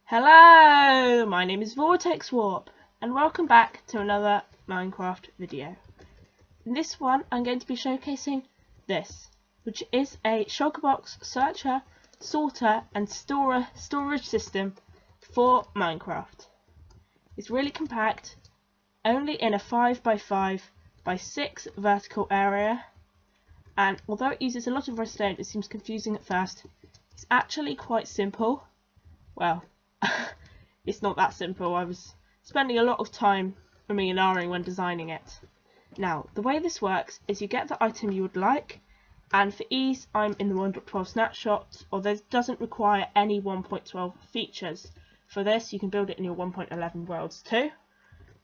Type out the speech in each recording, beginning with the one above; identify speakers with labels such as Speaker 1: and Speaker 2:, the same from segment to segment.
Speaker 1: Hello, my name is Vortex and welcome back to another Minecraft video. In this one I'm going to be showcasing this, which is a shulker box searcher, sorter and storage system for Minecraft. It's really compact, only in a 5x5 by 6 vertical area, and although it uses a lot of redstone, it seems confusing at first. It's actually quite simple. Well, it's not that simple. I was spending a lot of time umming and ahhing when designing it. Now, the way this works is you get the item you would like, and for ease I'm in the 1.12 snapshot, although this doesn't require any 1.12 features. For this you can build it in your 1.11 worlds too,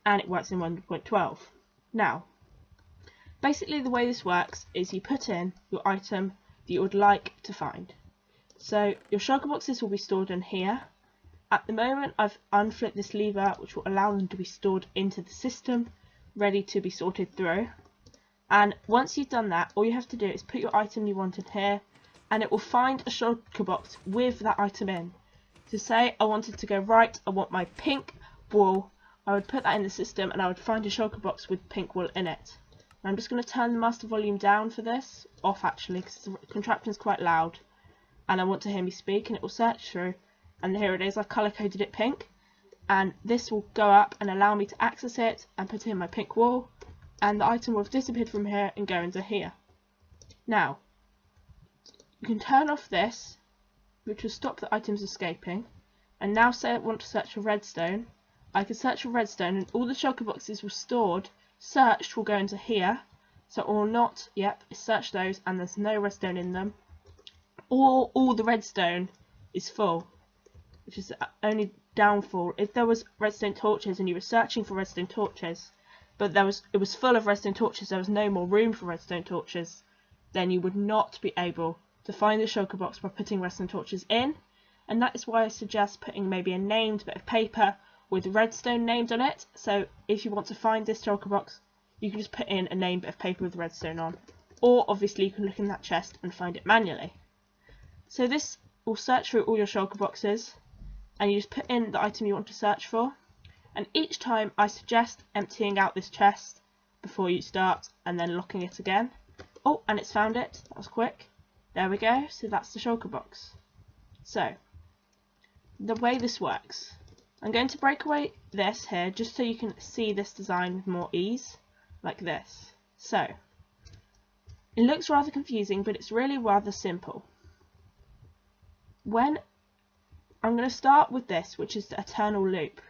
Speaker 1: and it works in 1.12. Now, basically the way this works is you put in your item that you would like to find. So your shulker boxes will be stored in here. At the moment I've unflipped this lever, which will allow them to be stored into the system, ready to be sorted through. And once you've done that, all you have to do is put your item you want in here, and it will find a shulker box with that item in. So say I wanted to go right, I want my pink wool, I would put that in the system and I would find a shulker box with pink wool in it. And I'm just going to turn the master volume down for this, off actually, because the contraption is quite loud and I want to hear me speak, and it will search through. And here it is, I've colour coded it pink, and this will go up and allow me to access it and put in my pink wool, and the item will have disappeared from here and go into here. Now, you can turn off this, which will stop the items escaping, and now say I want to search for redstone. I can search for redstone and all the shulker boxes were stored, searched will go into here, so it will not, yep, search those and there's no redstone in them, or all the redstone is full, which is the only downfall. If there was redstone torches and you were searching for redstone torches, but it was full of redstone torches, there was no more room for redstone torches, then you would not be able to find the shulker box by putting redstone torches in. And that is why I suggest putting maybe a named bit of paper with redstone named on it. So if you want to find this shulker box, you can just put in a named bit of paper with redstone on, or obviously you can look in that chest and find it manually. So this will search through all your shulker boxes, and you just put in the item you want to search for, and each time I suggest emptying out this chest before you start and then locking it again. Oh, and it's found it. That was quick. There we go. So that's the shulker box. So the way this works, I'm going to break away this here just so you can see this design with more ease, like this. So it looks rather confusing, but it's really rather simple. I'm going to start with this, which is the eternal loop.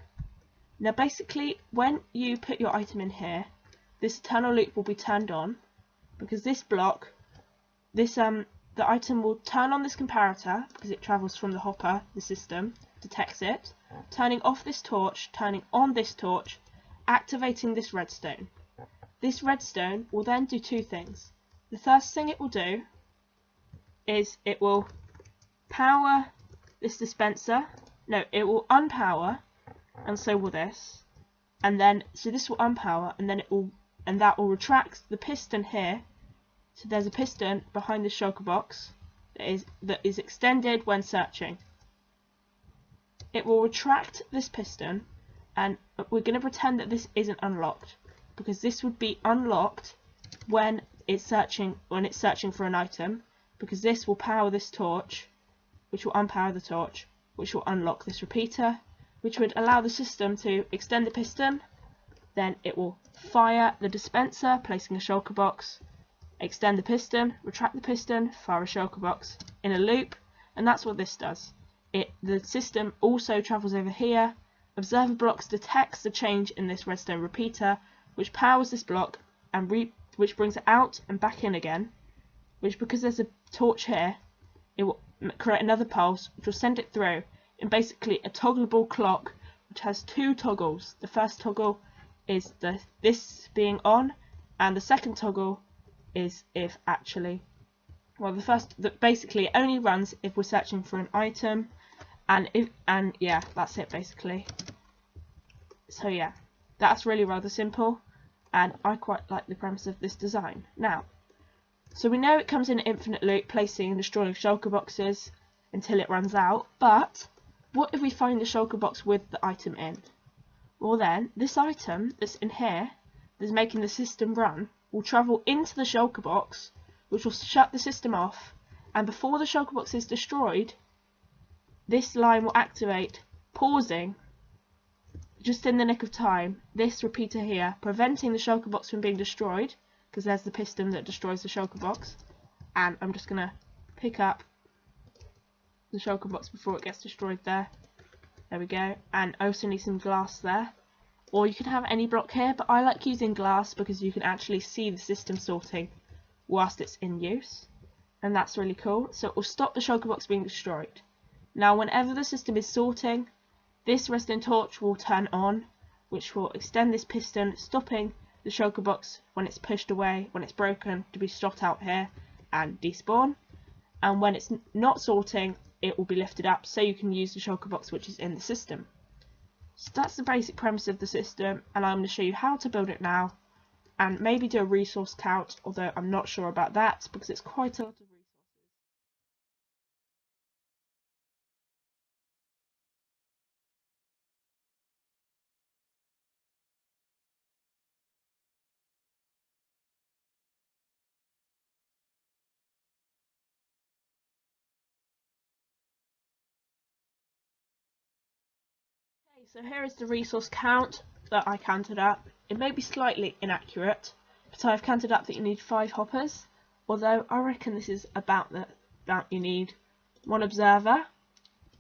Speaker 1: Now basically, when you put your item in here, this eternal loop will be turned on, because this block, the item will turn on this comparator, because it travels from the hopper, the system, detects it, turning off this torch, turning on this torch, activating this redstone. This redstone will then do two things. The first thing it will do is it will power this dispenser. No, it will unpower, and so will this. And then, so this will unpower, and then that will retract the piston here. So there's a piston behind the shulker box that is extended when searching. It will retract this piston, and we're going to pretend that this isn't unlocked, because this would be unlocked when it's searching for an item, because this will power this torch, which will unpower the torch, which will unlock this repeater, which would allow the system to extend the piston. Then it will fire the dispenser, placing a shulker box, extend the piston, retract the piston, fire a shulker box in a loop, and that's what this does. The system also travels over here. Observer blocks detects the change in this redstone repeater, which powers this block and which brings it out and back in again, which, because there's a torch here, it will create another pulse which will send it through in basically a toggleable clock which has two toggles. The first toggle is this being on, and the second toggle is if actually, well, basically it only runs if we're searching for an item, and yeah, that's it basically. So yeah, that's really rather simple, and I quite like the premise of this design. Now, so we know it comes in an infinite loop, placing and destroying shulker boxes until it runs out, but what if we find the shulker box with the item in? Well then, this item that's in here, that's making the system run, will travel into the shulker box, which will shut the system off, and before the shulker box is destroyed, this line will activate, pausing, just in the nick of time, this repeater here, preventing the shulker box from being destroyed, because there's the piston that destroys the shulker box, and I'm just going to pick up the shulker box before it gets destroyed there. There we go. And I also need some glass there. Or you can have any block here, but I like using glass because you can actually see the system sorting whilst it's in use. And that's really cool. So it will stop the shulker box being destroyed. Now whenever the system is sorting, this redstone torch will turn on, which will extend this piston, stopping the shulker box when it's pushed away, when it's broken, to be shot out here and despawn. And when it's not sorting, it will be lifted up so you can use the shulker box which is in the system. So that's the basic premise of the system, and I'm going to show you how to build it now, and maybe do a resource count, although I'm not sure about that because it's quite a lot of resources. So here is the resource count that I counted up. It may be slightly inaccurate, but I've counted up that you need 5 hoppers, although I reckon this is about the amount you need. 1 observer,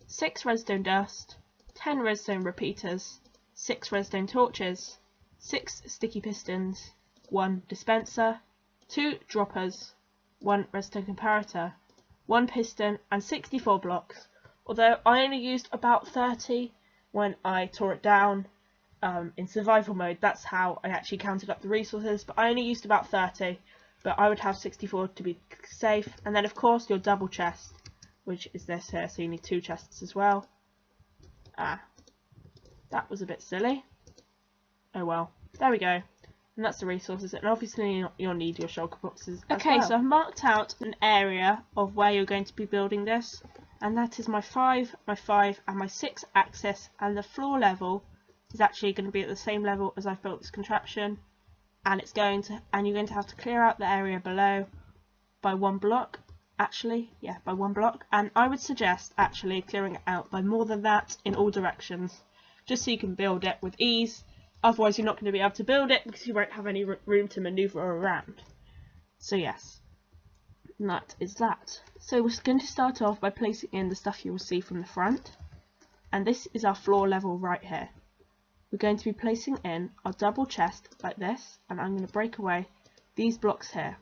Speaker 1: 6 redstone dust, 10 redstone repeaters, 6 redstone torches, 6 sticky pistons, 1 dispenser, 2 droppers, 1 redstone comparator, 1 piston and 64 blocks, although I only used about 30 when I tore it down in survival mode. That's how I actually counted up the resources, but I only used about 30, but I would have 64 to be safe. And then of course your double chest, which is this here, so you need 2 chests as well. That was a bit silly. Oh well, there we go. And that's the resources, and obviously you'll need your shulker boxes as well. So I've marked out an area of where you're going to be building this, and that is my 5, my 5 and my 6 axis, and the floor level is actually going to be at the same level as I've built this contraption, and you're going to have to clear out the area below by 1 block, by 1 block, and I would suggest actually clearing it out by more than that in all directions, just so you can build it with ease. Otherwise you're not going to be able to build it because you won't have any room to manoeuvre around. So yes, and that is that. So we're going to start off by placing in the stuff you will see from the front, and this is our floor level right here. We're going to be placing in our double chest like this, and I'm going to break away these blocks here.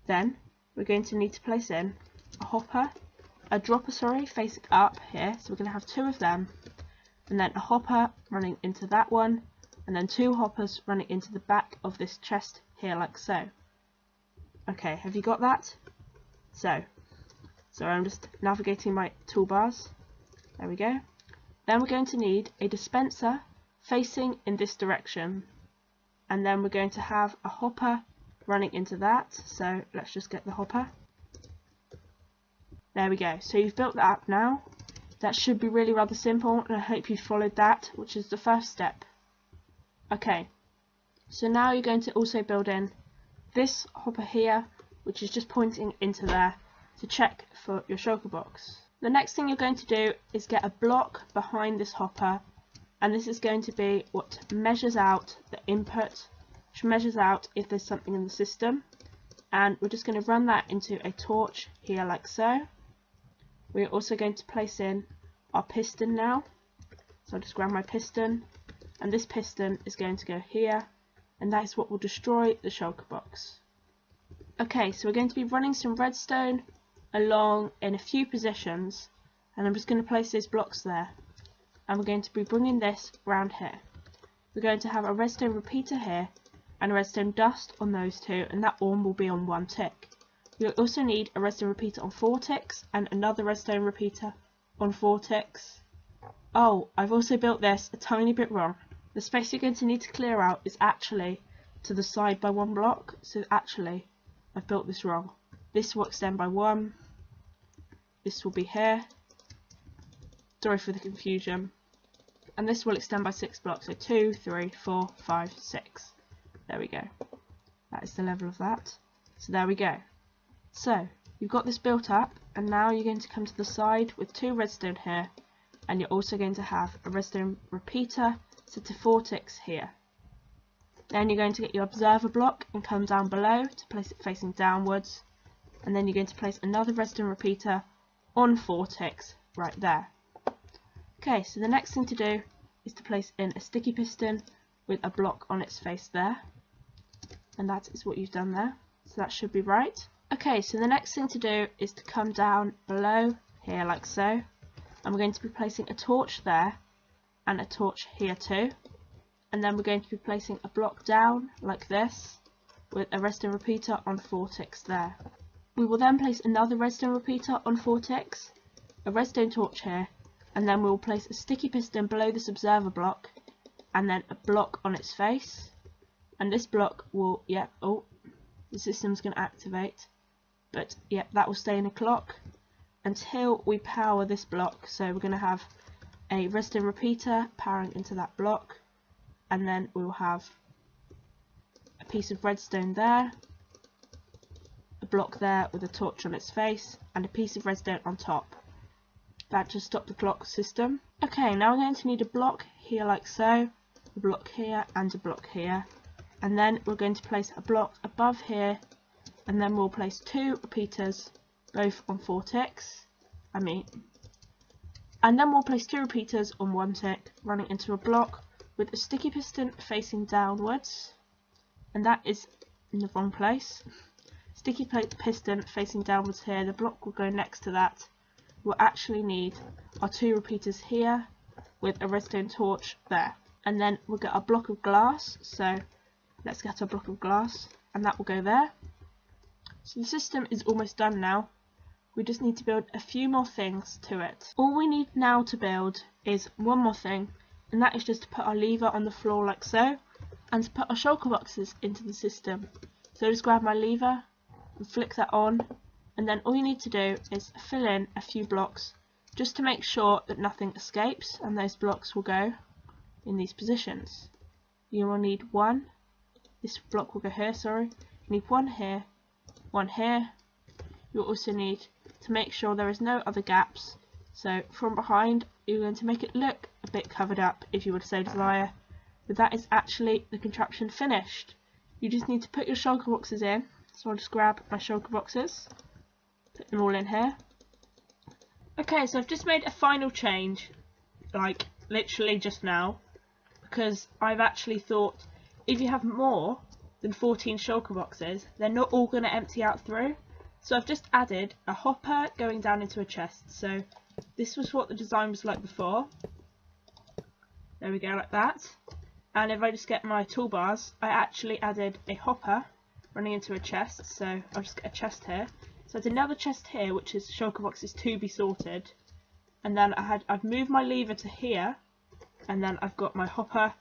Speaker 1: Then we're going to need to place in a dropper facing up here, so we're going to have 2 of them, and then a hopper running into that one, and then 2 hoppers running into the back of this chest here like so. Okay, have you got that? So I'm just navigating my toolbars. There we go. Then we're going to need a dispenser facing in this direction, and then we're going to have a hopper running into that, so let's just get the hopper. There we go, so you've built that up now. That should be really rather simple, and I hope you followed that, which is the first step. Okay, so now you're going to also build in this hopper here, which is just pointing into there to check for your shulker box. The next thing you're going to do is get a block behind this hopper, and this is going to be what measures out the input, which measures out if there's something in the system, and we're just going to run that into a torch here like so. We're also going to place in our piston now, so I'll just grab my piston, and this piston is going to go here, and that is what will destroy the shulker box. Okay, so we're going to be running some redstone along in a few positions, and I'm just going to place those blocks there, and we're going to be bringing this round here. We're going to have a redstone repeater here and a redstone dust on those 2, and that one will be on 1 tick. You'll also need a redstone repeater on Vortex and another redstone repeater on Vortex. Oh, I've also built this a tiny bit wrong. The space you're going to need to clear out is actually to the side by 1 block, so actually I've built this wrong. This will extend by 1, this will be here, Sorry for the confusion. And this will extend by 6 blocks, so 2, 3, 4, 5, 6. There we go. That is the level of that. So there we go. So you've got this built up, and now you're going to come to the side with 2 redstone here, and you're also going to have a redstone repeater set to Vortex here. Then you're going to get your observer block and come down below to place it facing downwards, and then you're going to place another redstone repeater on Vortex right there. Okay, so the next thing to do is to place in a sticky piston with a block on its face there, and that is what you've done there, so that should be right. Okay, so the next thing to do is to come down below here like so, and we're going to be placing a torch there and a torch here too, and then we're going to be placing a block down like this with a redstone repeater on Vortex there. We will then place another redstone repeater on Vortex, a redstone torch here, and then we will place a sticky piston below this observer block and then a block on its face, and this block will, the system's going to activate, but that will stay in a clock until we power this block. So we're going to have a redstone repeater powering into that block, and then we will have a piece of redstone there, a block there with a torch on its face, and a piece of redstone on top. That just stopped the clock system. Okay, now we're going to need a block here like so, a block here and a block here, and then we're going to place a block above here, and then we'll place 2 repeaters both on Vortex, and then we'll place 2 repeaters on one tick running into a block with a sticky piston facing downwards, and that is in the wrong place. Sticky piston facing downwards here, the block will go next to that. We'll actually need our 2 repeaters here with a redstone torch there, and then we'll get our block of glass. So let's get our block of glass, and that will go there. So the system is almost done now. We just need to build a few more things to it. All we need now to build is one more thing, and that is just to put our lever on the floor like so, and to put our shulker boxes into the system. So just grab my lever and flick that on, and then all you need to do is fill in a few blocks just to make sure that nothing escapes, and those blocks will go in these positions. You will need one, this block will go here, sorry, you need one here, one here. You'll also need to make sure there is no other gaps, so from behind you're going to make it look a bit covered up if you would so desire, but that is actually the contraption finished. You just need to put your shulker boxes in, so I'll just grab my shulker boxes, put them all in here. Okay, so I've just made a final change, like literally just now, because I've actually thought if you have more than 14 shulker boxes, they're not all going to empty out through. So I've just added a hopper going down into a chest. So this was what the design was like before. There we go, like that. And if I just get my toolbars, I actually added a hopper running into a chest. So I'll just get a chest here. So there's another chest here, which is shulker boxes to be sorted. And then I've moved my lever to here, and then I've got my hopper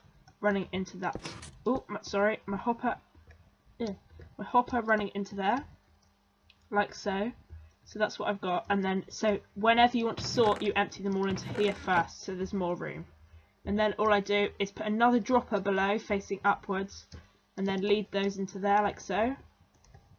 Speaker 1: running into that. Oh, sorry, my hopper running into there, like so. So that's what I've got. And then, so whenever you want to sort, you empty them all into here first, so there's more room. And then all I do is put another dropper below facing upwards, and then lead those into there like so,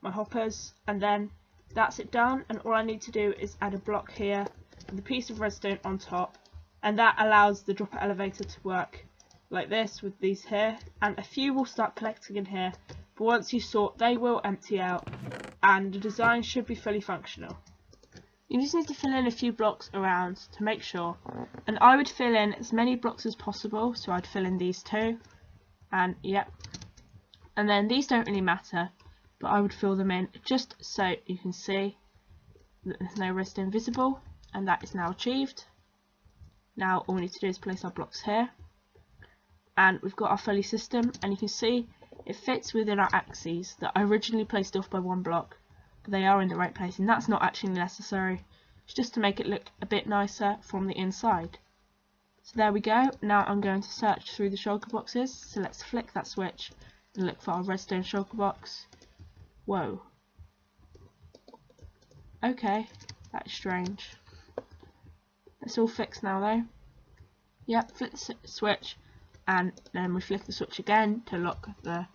Speaker 1: my hoppers, and then that's it done. And all I need to do is add a block here with a piece of redstone on top, and that allows the dropper elevator to work like this with these here, and a few will start collecting in here, but once you sort they will empty out and the design should be fully functional. You just need to fill in a few blocks around to make sure, and I would fill in as many blocks as possible, so I'd fill in these two, and yep, and then these don't really matter, but I would fill them in just so you can see that there's no redstone visible, and that is now achieved. Now all we need to do is place our blocks here, and we've got our fully system, and you can see it fits within our axes that I originally placed off by one block, but they are in the right place, and that's not actually necessary. It's just to make it look a bit nicer from the inside. So there we go. Now I'm going to search through the shulker boxes, so let's flick that switch and look for our redstone shulker box. Whoa. Okay, that is strange. It's all fixed now though. Yep, flip the switch and then we flick the switch again to lock the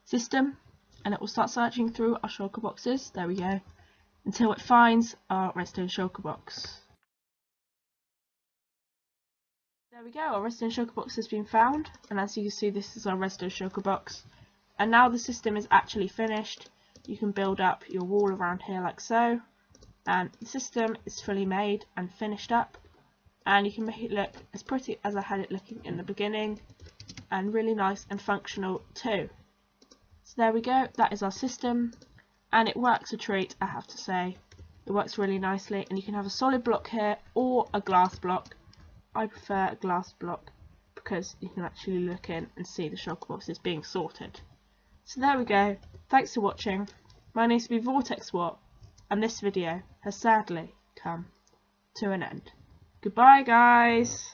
Speaker 1: system and it will start searching through our shulker boxes, there we go, until it finds our redstone shulker box. There we go, our redstone shulker box has been found, and as you can see this is our redstone shulker box. And now the system is actually finished. You can build up your wall around here like so, and the system is fully made and finished up, and you can make it look as pretty as I had it looking in the beginning, and really nice and functional too. So there we go, that is our system, and it works a treat, I have to say. It works really nicely, and you can have a solid block here or a glass block. I prefer a glass block because you can actually look in and see the shulker boxes being sorted. So there we go, thanks for watching. My name has been Vortex Warp, and this video has sadly come to an end. Goodbye guys!